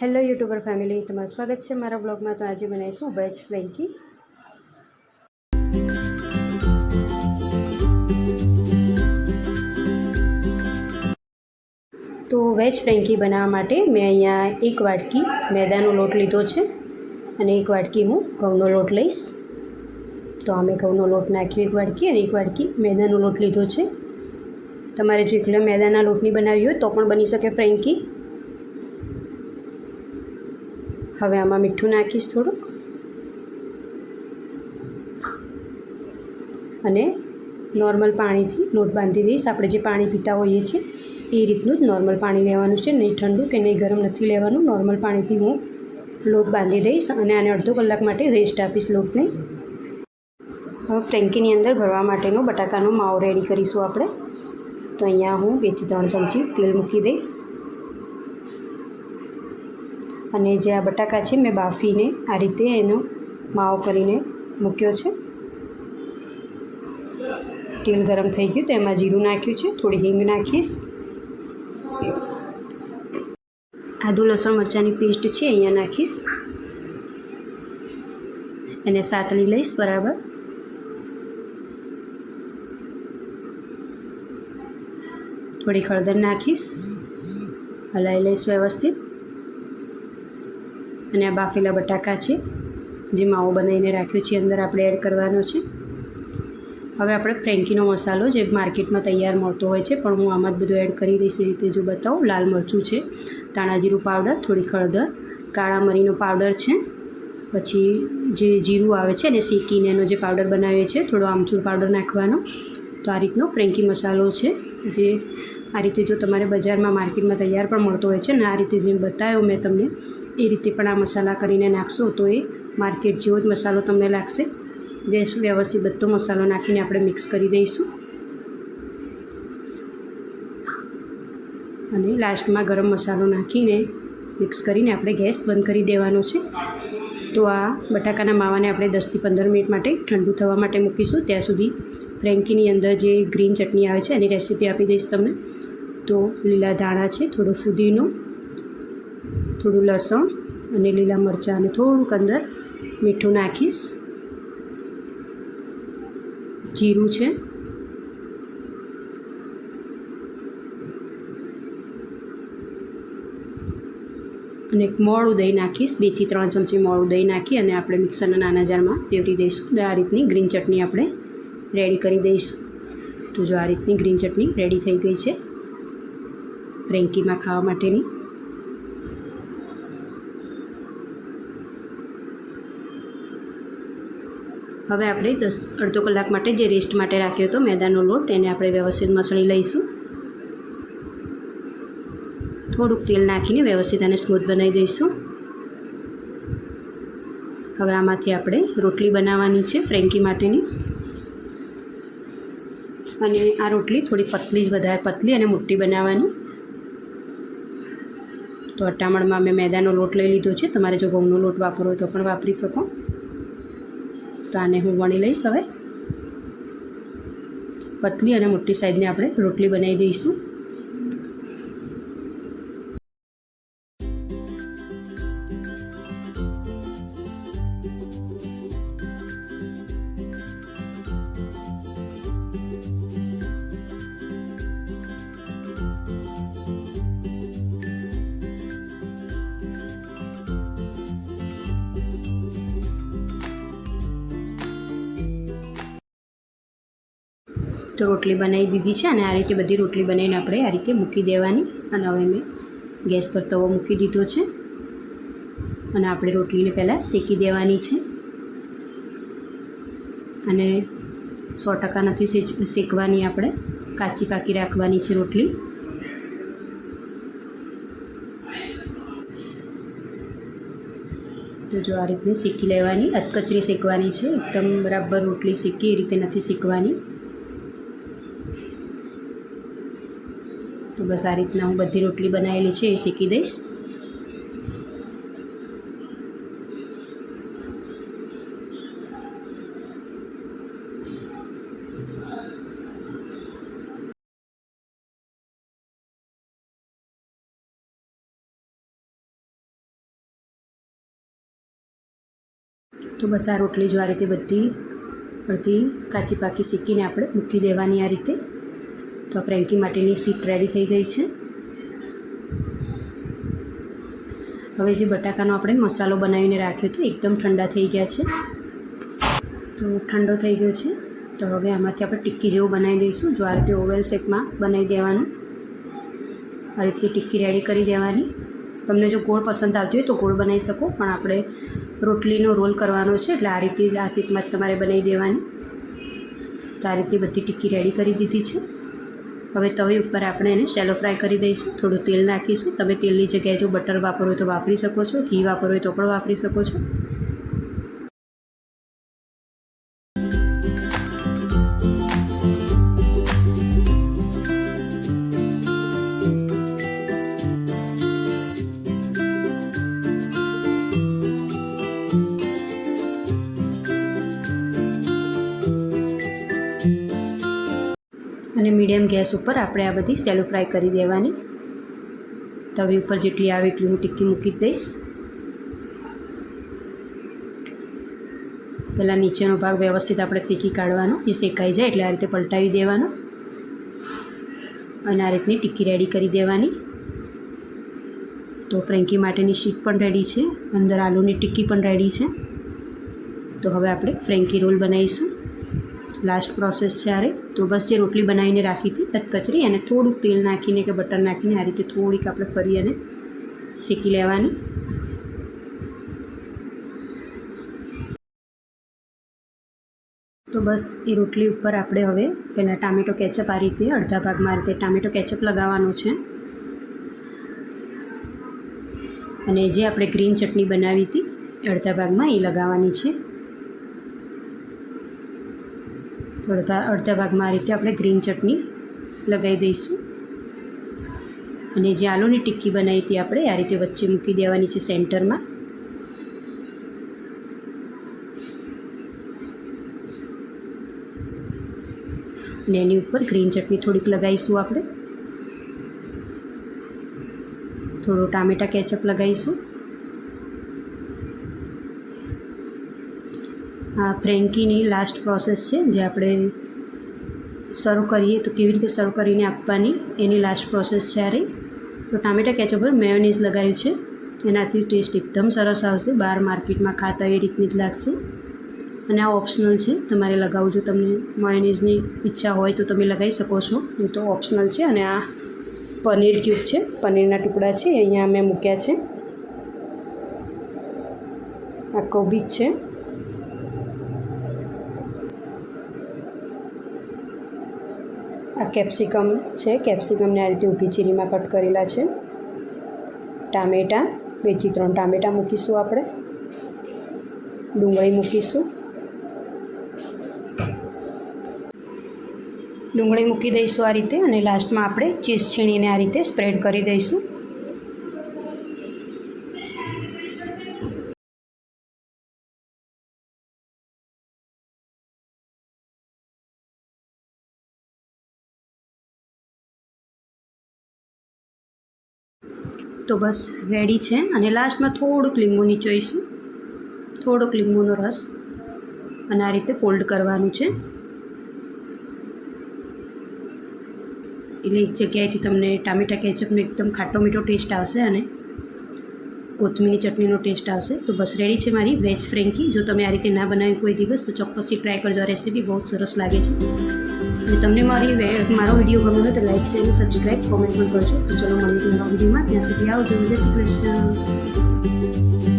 Hello YouTuber family, તમારું સ્વાગત છે મારા બ્લોગમાં। તો આજે બનાવીશું વેજ ફ્રેન્કી। તો વેજ ફ્રેન્કી બનાવવા માટે મેં અહીંયા 1 વાટકી મેદાનો લોટ લીધો છે અને 1 વાટકી હું ઘઉંનો લોટ લઈશ। તો અમે ઘઉંનો લોટ નાખ્યો 1 વાટકી અને 1 વાટકી મેદાનો લોટ લીધો છે। તમારે જો એકલા મેદાના લોટની બનાવી હોય તો પણ બની શકે ફ્રેન્કી। હવે આમાં મીઠું નાખીશ થોડુંક અને નોર્મલ પાણીથી લોટ બાંધી દઈશ। આપણે જે પાણી પીતા હોઈએ છીએ એ રીતનું જ નોર્મલ પાણી લેવાનું છે, નહીં ઠંડુ કે નહીં ગરમ નથી લેવાનું। નોર્મલ પાણીથી હું લોટ બાંધી દઈશ અને આને અડધો કલાક માટે રેસ્ટ આપીશ લોટને। હવે ફ્રેન્કીની અંદર ભરવા માટેનો બટાકાનો માવો રેડી કરીશું આપણે। તો અહીંયા હું 2 થી 3 ચમચી તેલ મૂકી દઈશ અને જે આ બટાકા છે મેં બાફીને આ રીતે એનો માવો કરીને મૂક્યો છે। તેલ ગરમ થઈ ગયું તો એમાં જીરું નાખ્યું છે, થોડી હિંગ નાખીશ, આદુ લસણ મરચાંની પેસ્ટ છે અહીંયા નાખીશ, એને સાતળી લઈશ બરાબર। થોડી હળદર નાખીશ, હલાવી લઈશ વ્યવસ્થિત અને આ બાફેલા બટાકા છે જે માવો બનાવીને રાખ્યો છે અંદર આપણે એડ કરવાનો છે। હવે આપણે ફ્રેન્કીનો મસાલો જે માર્કેટમાં તૈયાર મળતો હોય છે પણ હું આમાં જ બધું એડ કરી દઈશ એ રીતે જો બતાવું। લાલ મરચું છે, ધાણા જીરું પાવડર, થોડી હળદર, કાળા મરીનો પાવડર છે, પછી જે જીરું આવે છે એને શેકીને એનો જે પાવડર બનાવ્યો છે, થોડો આમચૂર પાવડર નાખવાનો। તો આ રીતનો ફ્રેન્કી મસાલો છે જે આ રીતે જો તમારે બજારમાં માર્કેટમાં તૈયાર પણ મળતો હોય છે ને આ રીતે જેમ બતાવ્યો મેં તમને એ રીતે પણ આ મસાલા કરીને નાખશો તો એ માર્કેટ જેવો જ મસાલો તમને લાગશે। વ્યવસ્થિત બધો મસાલો નાખીને આપણે મિક્સ કરી દઈશું અને લાસ્ટમાં ગરમ મસાલો નાખીને મિક્સ કરીને આપણે ગેસ બંધ કરી દેવાનો છે। તો આ બટાકાના માવાને આપણે 10 થી 15 મિનિટ માટે ઠંડુ થવા માટે મૂકીશું। ત્યાં સુધી ફ્રેન્કીની અંદર જે ગ્રીન ચટણી આવે છે એની રેસીપી આપી દઈશ તમને। તો લીલા ધાણા છે, થોડો ફુદીનો, થોડું લસણ અને લીલા મરચાં અને થોડુંક અંદર મીઠું નાખીશ, જીરું છે અને એક મોળું દહીં નાખીશ, 2 થી 3 ચમચી મોળું દહીં નાખી અને આપણે મિક્સરના નાના જારમાં ફેરવી દઈશું। આ રીતની ગ્રીન ચટણી આપણે રેડી કરી દઈશું। તો જો આ રીતની ગ્રીન ચટણી રેડી થઈ ગઈ છે ફ્રેન્કીમાં ખાવા માટેની। હવે આપણે અડધો કલાક માટે જે રેસ્ટ માટે રાખ્યો હતો મેદાનો લોટ એને આપણે વ્યવસ્થિત મસળી લઈશું। થોડુંક તેલ નાખીને વ્યવસ્થિત આને સ્મૂથ બનાવી દઈશું। હવે આમાંથી આપણે રોટલી બનાવવાની છે ફ્રેન્કી માટેની અને આ રોટલી થોડી પતલી જ વધારે પતલી અને મોટી બનાવવાની। તો અટામણમાં મેં મેદાનો લોટ લઈ લીધો છે, તમારે જો ઘઉંનો લોટ વાપરવો હોય તો પણ વાપરી શકો। તો આને હું વણી લઈશ। હવે પતલી અને મોટી સાઈઝની આપણે રોટલી બનાવી દઈશું। તો રોટલી બનાવી દીધી છે અને આ રીતે બધી રોટલી બનાવીને આપણે આ રીતે મૂકી દેવાની। અને હવે મેં ગેસ પર તવો મૂકી દીધો છે અને આપણે રોટલીને પહેલાં શેકી દેવાની છે અને 100% નથી શેકવાની, આપણે કાચી પાકી રાખવાની છે રોટલી। તો જો આ રીતની શેકી લેવાની, અધકચરી શેકવાની છે, એકદમ બરાબર રોટલી શેકી એ રીતે નથી શેકવાની। તો બસ આ રીતના હું બધી રોટલી બનાવેલી છે એ શેકી દઈશ। તો બસ આ રોટલી જો આ રીતે બધી અડધી કાચી પાકી શેકીને આપણે મૂકી દેવાની આ રીતે. તો ફ્રેન્કી માટેની શીટ રેડી થઈ ગઈ છે. હવે જે બટાકાનો આપણે મસાલો બનાવીને રાખ્યો હતો એકદમ ઠંડા થઈ ગયા છે. તો ઠંડો થઈ ગયો છે. તો હવે આમાંથી આપણે ટિક્કી જેવું બનાવી દઈશું. જો આ રીતે ઓવલ શેપમાં બનાવી દેવાનું. આ રીતે ટિક્કી રેડી કરી દેવાની. તમને જો ગોળ પસંદ આવતી હોય તો ગોળ બનાવી શકો, પણ આપણે રોટલીનો રોલ કરવાનો છે એટલે આ રીતે જ આ શેપમાં જ તમારે બનાવી દેવાની. તો આ રીતે બધી ટિક્કી રેડી કરી દીધી છે. હવે તવી ઉપર આપણે એને શેલો ફ્રાય કરી દઈશું. થોડું તેલ નાખીશું. તમે તેલની જગ્યાએ જો બટર વાપરવું હોય તો વાપરી શકો છો, ઘી વાપરવું હોય તો પણ વાપરી શકો છો. અને મીડિયમ ગેસ ઉપર આપણે આ બધી શેલો ફ્રાય કરી દેવાની. તવી ઉપર જેટલી આવે એટલી હું ટિક્કી મૂકી દઈશ. પહેલાં નીચેનો ભાગ વ્યવસ્થિત આપણે શેકી કાઢવાનો. એ શેકાઈ જાય એટલે આ રીતે પલટાવી દેવાનો અને આ રીતની ટિક્કી રેડી કરી દેવાની. તો ફ્રેન્કી માટેની શીટ પણ રેડી છે, અંદર આલુની ટિક્કી પણ રેડી છે. તો હવે આપણે ફ્રેન્કી રોલ બનાવીશું. લાસ્ટ પ્રોસેસ છે આરે. તો બસ જે રોટલી બનાવીને રાખી હતી કચરી અને થોડુંક તેલ નાખીને કે બટર નાખીને આ રીતે થોડીક આપણે ફરી અને શેકી લેવાની. તો બસ એ રોટલી ઉપર આપણે હવે પહેલાં ટામેટો કેચઅપ આ રીતે અડધા ભાગમાં આ રીતે ટામેટો કેચઅપ લગાવવાનું છે. અને જે આપણે ગ્રીન ચટણી બનાવી હતી અડધા ભાગમાં એ લગાવવાની છે. અડધા ભાગમાં આ રીતે આપણે ગ્રીન ચટણી લગાવી દઈશું. અને જે આલુની ટિક્કી બનાવી હતી આપણે આ રીતે વચ્ચે મૂકી દેવાની છે સેન્ટરમાં. અને એની ઉપર ગ્રીન ચટણી થોડીક લગાવીશું આપણે. થોડું ટામેટા કેચઅપ લગાવીશું. આ ફ્રેન્કીની લાસ્ટ પ્રોસેસ છે જે આપણે સર્વ કરીએ તો કેવી રીતે સર્વ કરીને આપવાની એની લાસ્ટ પ્રોસેસ છે આ રહી. તો ટામેટા કેચઅપ પર મેયોનીઝ લગાવ્યું છે. એનાથી ટેસ્ટ એકદમ સરસ આવશે. બહાર માર્કેટમાં ખાતા એ રીતની જ લાગશે. અને આ ઓપ્શનલ છે, તમારે લગાવવું જો તમને મેયોનીઝની ઈચ્છા હોય તો તમે લગાવી શકો છો, એ તો ઓપ્શનલ છે. અને આ પનીર ક્યુબ છે, પનીરના ટુકડા છે અહીંયા મેં મૂક્યા છે. આ કોબીજ છે. આ કેપ્સિકમ છે. કેપ્સિકમને આ રીતે ઊભી ચીરીમાં કટ કરેલા છે. ટામેટાં 2 થી 3 ટામેટાં મૂકીશું આપણે. ડુંગળી મૂકીશું. ડુંગળી મૂકી દઈશું આ રીતે. અને લાસ્ટમાં આપણે ચીઝ છીણીને આ રીતે સ્પ્રેડ કરી દઈશું. તો બસ રેડી છે. અને લાસ્ટમાં થોડુંક લીંબુ નીચોઈશું, થોડોક લીંબુનો રસ, અને આ રીતે ફોલ્ડ કરવાનું છે. એટલે એક જગ્યાએથી તમને ટામેટા કેચઅપનો એકદમ ખાટો મીઠો ટેસ્ટ આવશે અને કોથમીરની ચટણીનો ટેસ્ટ આવશે. તો બસ રેડી છે મારી વેજ ફ્રેન્કી. જો તમે આ રીતે ના બનાવી કોઈ દિવસ તો ચોક્કસથી ટ્રાય કરજો. આ રેસીપી બહુ સરસ લાગે છે. અને તમને મારો વિડીયો ગમ્યો હોય તો લાઈક, શેર અને સબસ્ક્રાઈબ, કોમેન્ટ પણ કરજો. તો ચલો મળીએ નવા વિડીયોમાં. ત્યાં સુધી આવજો. જય શ્રી કૃષ્ણ.